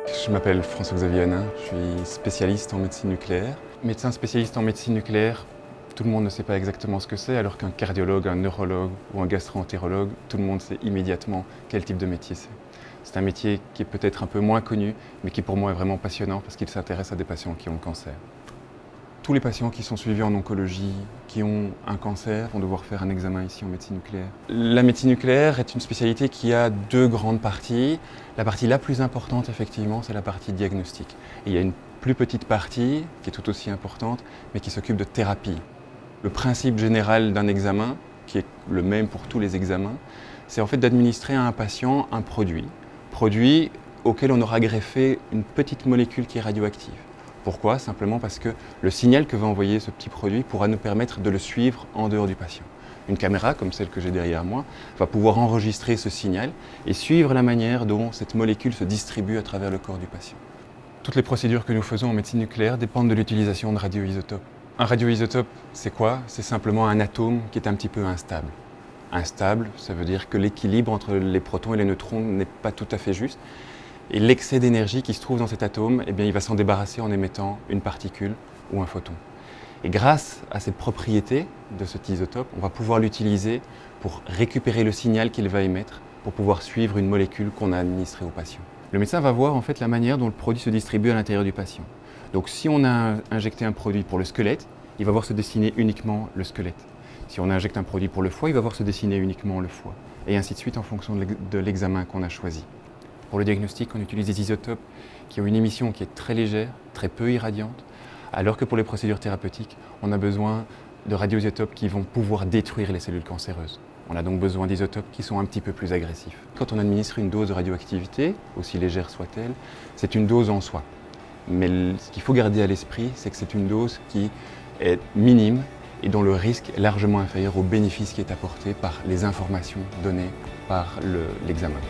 Je m'appelle François-Xavier Hanin, je suis spécialiste en médecine nucléaire. Médecin spécialiste en médecine nucléaire, tout le monde ne sait pas exactement ce que c'est, alors qu'un cardiologue, un neurologue ou un gastro-entérologue, tout le monde sait immédiatement quel type de métier c'est. C'est un métier qui est peut-être un peu moins connu, mais qui pour moi est vraiment passionnant parce qu'il s'intéresse à des patients qui ont le cancer. Tous les patients qui sont suivis en oncologie, qui ont un cancer, vont devoir faire un examen ici en médecine nucléaire. La médecine nucléaire est une spécialité qui a deux grandes parties. La partie la plus importante, effectivement, c'est la partie diagnostic. Et il y a une plus petite partie, qui est tout aussi importante, mais qui s'occupe de thérapie. Le principe général d'un examen, qui est le même pour tous les examens, c'est en fait d'administrer à un patient un produit auquel on aura greffé une petite molécule qui est radioactive. Pourquoi? Simplement parce que le signal que va envoyer ce petit produit pourra nous permettre de le suivre en dehors du patient. Une caméra, comme celle que j'ai derrière moi, va pouvoir enregistrer ce signal et suivre la manière dont cette molécule se distribue à travers le corps du patient. Toutes les procédures que nous faisons en médecine nucléaire dépendent de l'utilisation de radioisotopes. Un radioisotope, c'est quoi? C'est simplement un atome qui est un petit peu instable. Instable, ça veut dire que l'équilibre entre les protons et les neutrons n'est pas tout à fait juste. Et l'excès d'énergie qui se trouve dans cet atome, eh bien, il va s'en débarrasser en émettant une particule ou un photon. Et grâce à cette propriété de cet isotope, on va pouvoir l'utiliser pour récupérer le signal qu'il va émettre, pour pouvoir suivre une molécule qu'on a administrée au patient. Le médecin va voir en fait la manière dont le produit se distribue à l'intérieur du patient. Donc si on a injecté un produit pour le squelette, il va voir se dessiner uniquement le squelette. Si on injecte un produit pour le foie, il va voir se dessiner uniquement le foie. Et ainsi de suite en fonction de l'examen qu'on a choisi. Pour le diagnostic, on utilise des isotopes qui ont une émission qui est très légère, très peu irradiante, alors que pour les procédures thérapeutiques, on a besoin de radioisotopes qui vont pouvoir détruire les cellules cancéreuses. On a donc besoin d'isotopes qui sont un petit peu plus agressifs. Quand on administre une dose de radioactivité, aussi légère soit-elle, c'est une dose en soi. Mais ce qu'il faut garder à l'esprit, c'est que c'est une dose qui est minime et dont le risque est largement inférieur au bénéfice qui est apporté par les informations données par l'examen.